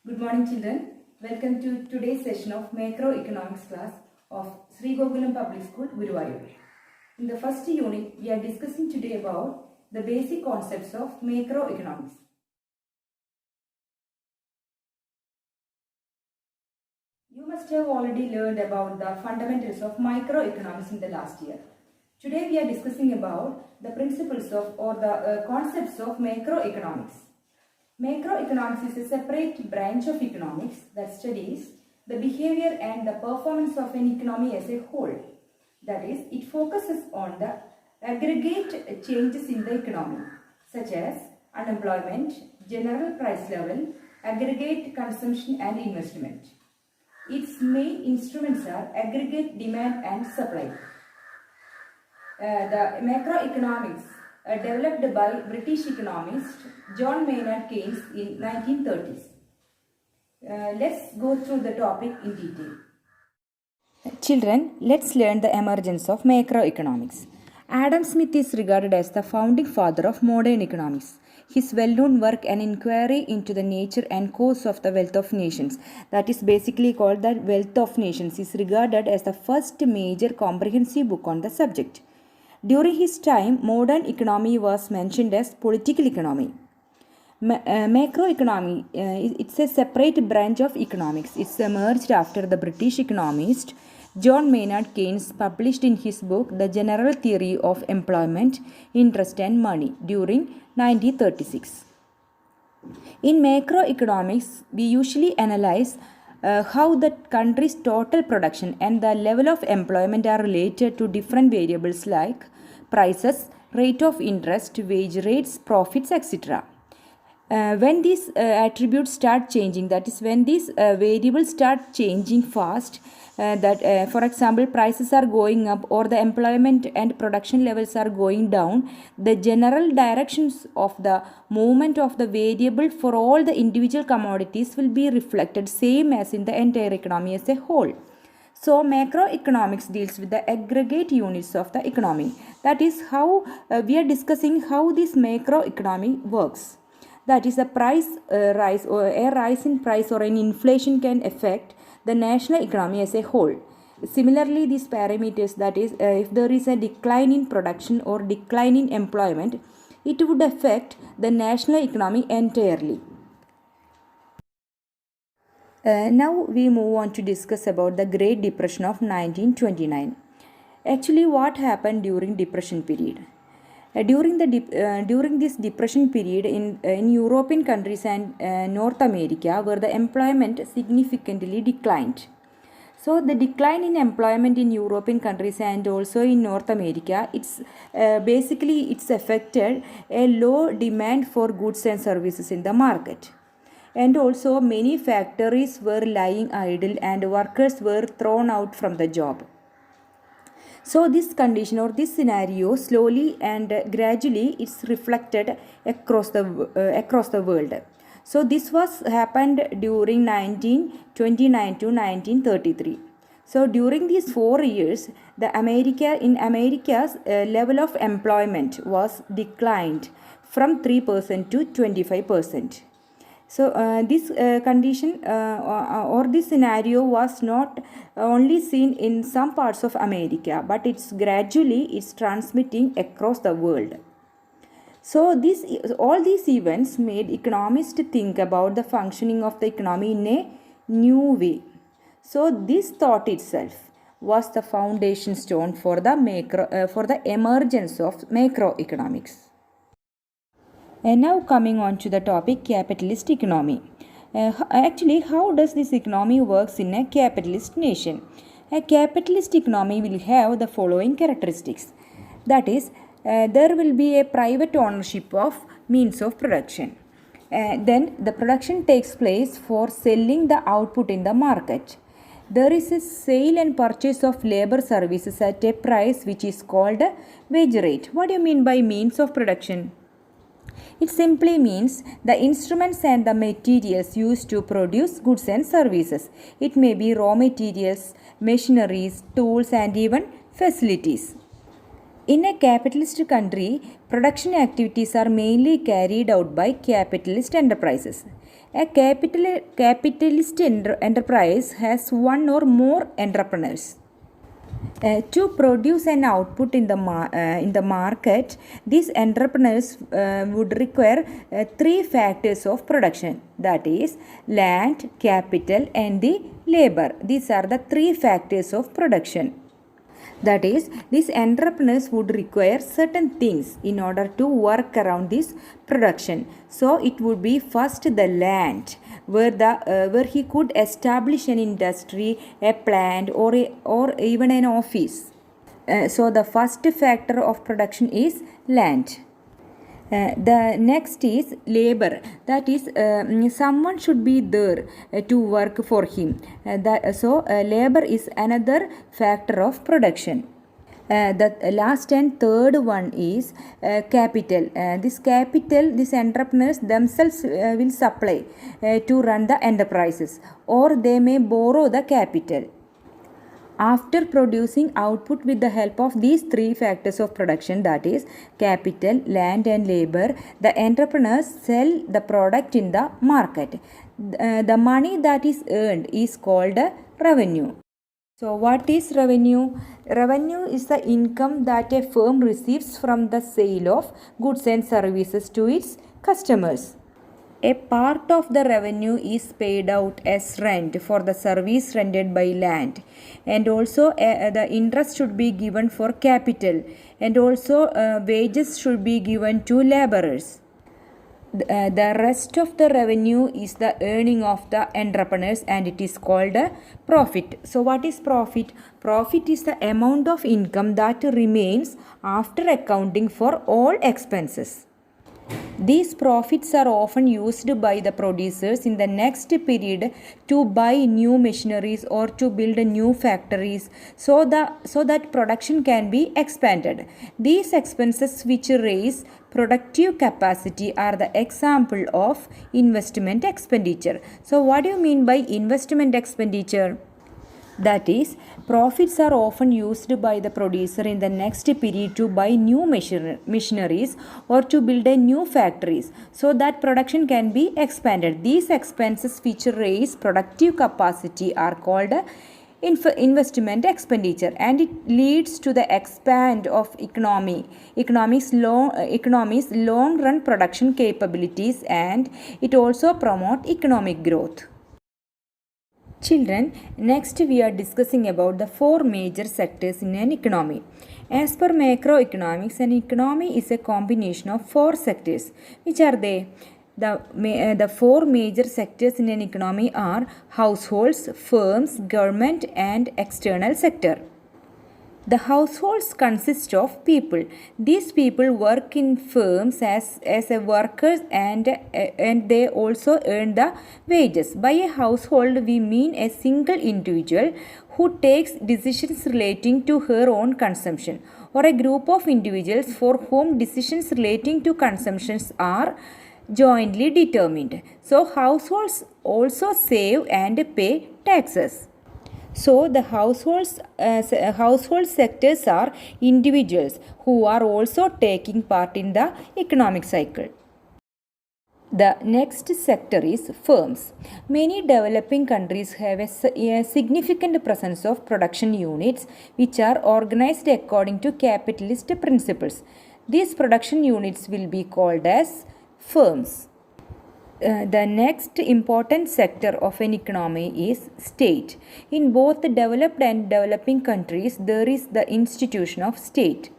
Good morning, children. Welcome to today's session of Macroeconomics class of Sri Gokulam Public School, Guruvayur. In the first unit, we are discussing today about the basic concepts of macroeconomics. You must have already learned about the fundamentals of microeconomics in the last year. Today, we are discussing about the principles of or the concepts of macroeconomics. Macroeconomics is a separate branch of economics that studies the behavior and the performance of an economy as a whole. That is, it focuses on the aggregate changes in the economy, such as unemployment, general price level, aggregate consumption and investment. Its main instruments are aggregate demand and supply. The macroeconomics developed by British economist John Maynard Keynes in 1930s. Let's go through the topic in detail. Children, let's learn the emergence of macroeconomics. Adam Smith is regarded as the founding father of modern economics. His well-known work, An Inquiry into the Nature and Cause of the Wealth of Nations, that is basically called the Wealth of Nations, is regarded as the first major comprehensive book on the subject. During his time, modern economy was mentioned as political economy. Macroeconomy, it's a separate branch of economics. It's emerged after the British economist John Maynard Keynes published in his book The General Theory of Employment, Interest and Money during 1936. In macroeconomics, we usually analyze how the country's total production and the level of employment are related to different variables like prices, rate of interest, wage rates, profits, etc. When these attributes start changing, that is when these variables start changing fast, for example prices are going up or the employment and production levels are going down, the general directions of the movement of the variable for all the individual commodities will be reflected same as in the entire economy as a whole. So macroeconomics deals with the aggregate units of the economy. That is how we are discussing how this macroeconomy works. That is, a price rise or a rise in price or an inflation can affect the national economy as a whole. Similarly, these parameters, that is, if there is a decline in production or decline in employment, it would affect the national economy entirely. Now we move on to discuss about the Great Depression of 1929. Actually, what happened during Depression period? During this depression period in European countries and North America, where the employment significantly declined. So the decline in employment in European countries and also in North America, it's affected a low demand for goods and services in the market. And also many factories were lying idle and workers were thrown out from the job. So this condition or this scenario slowly and gradually it's reflected across the world. So this was happened during 1929 to 1933. So during these 4 years, America's level of employment was declined from 3% to 25%. So this condition or this scenario was not only seen in some parts of America, but it's transmitting across the world. So all these events made economists think about the functioning of the economy in a new way. So this thought itself was the foundation stone for the emergence of macroeconomics. And now coming on to the topic capitalist economy. Actually, how does this economy works in a capitalist nation? A capitalist economy will have the following characteristics. That is, there will be a private ownership of means of production. Then the production takes place for selling the output in the market. There is a sale and purchase of labor services at a price which is called wage rate. What do you mean by means of production? It simply means the instruments and the materials used to produce goods and services. It may be raw materials, machineries, tools, and even facilities. In a capitalist country, production activities are mainly carried out by capitalist enterprises. A capitalist enterprise has one or more entrepreneurs. To produce an output in the market, these entrepreneurs would require three factors of production, that is land, capital and the labor. These are the three factors of production. That is, these entrepreneurs would require certain things in order to work around this production. So it would be first the land, where he could establish an industry, a plant, or even an office. So the first factor of production is land. The next is labor, that is someone should be there to work for him. Labor is another factor of production. The last and third one is capital. These entrepreneurs themselves will supply to run the enterprises, or they may borrow the capital. After producing output with the help of these three factors of production, that is capital, land and labor, the entrepreneurs sell the product in the market. The money that is earned is called revenue. So what is revenue? Revenue is the income that a firm receives from the sale of goods and services to its customers. A part of the revenue is paid out as rent for the service rendered by land, and also the interest should be given for capital, and also wages should be given to laborers. The rest of the revenue is the earning of the entrepreneurs, and it is called a profit. So what is profit? Profit is the amount of income that remains after accounting for all expenses. These profits are often used by the producers in the next period to buy new machineries or to build new factories, so that production can be expanded. These expenses which raise productive capacity are the example of investment expenditure. So what do you mean by investment expenditure? That is, profits are often used by the producer in the next period to buy new machineries or to build a new factories, so that production can be expanded. These expenses which raise productive capacity are called investment expenditure, and it leads to the expand of economy's long run production capabilities, and it also promote economic growth. Children, next we are discussing about the four major sectors in an economy. As per macroeconomics, an economy is a combination of four sectors. Which are they? The four major sectors in an economy are households, firms, government and external sector. The households consist of people. These people work in firms as a workers, and they also earn the wages. By a household, we mean a single individual who takes decisions relating to her own consumption, or a group of individuals for whom decisions relating to consumptions are jointly determined. So households also save and pay taxes. So the household sectors are individuals who are also taking part in the economic cycle. The next sector is firms. Many developing countries have a significant presence of production units which are organized according to capitalist principles. These production units will be called as firms. The next important sector of an economy is state. In both developed and developing countries, there is the institution of state.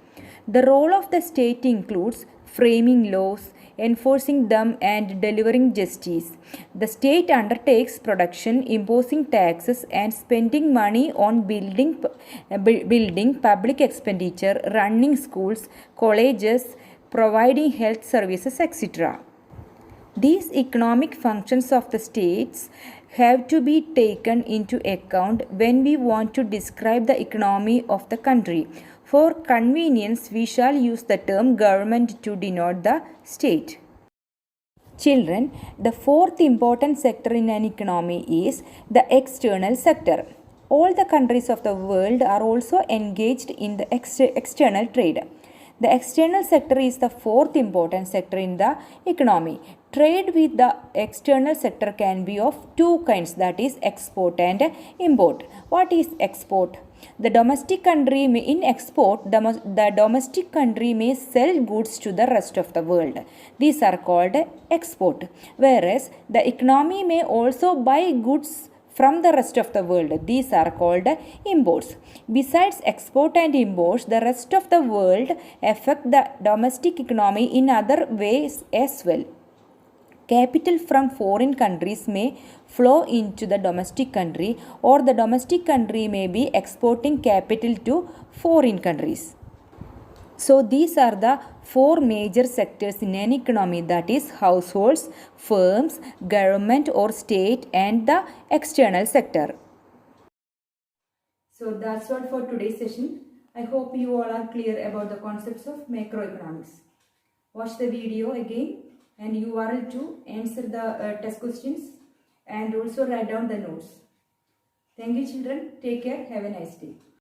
The role of the state includes framing laws, enforcing them and delivering justice. The state undertakes production, imposing taxes and spending money on building public expenditure, running schools, colleges, providing health services, etc. These economic functions of the states have to be taken into account when we want to describe the economy of the country. For convenience, we shall use the term government to denote the state. Children, the fourth important sector in an economy is the external sector. All the countries of the world are also engaged in the external trade. The external sector is the fourth important sector in the economy. Trade with the external sector can be of two kinds, that is export and import. What is export? The domestic country may, in export, the domestic country may sell goods to the rest of the world. These are called export. Whereas the economy may also buy goods from the rest of the world. These are called imports. Besides export and imports, the rest of the world affect the domestic economy in other ways as well. Capital from foreign countries may flow into the domestic country, or the domestic country may be exporting capital to foreign countries. So these are the four major sectors in an economy, that is households, firms, government or state, and the external sector. So that's all for today's session. I hope you all are clear about the concepts of macroeconomics. Watch the video again and URL to answer the test questions and also write down the notes. Thank you children. Take care. Have a nice day.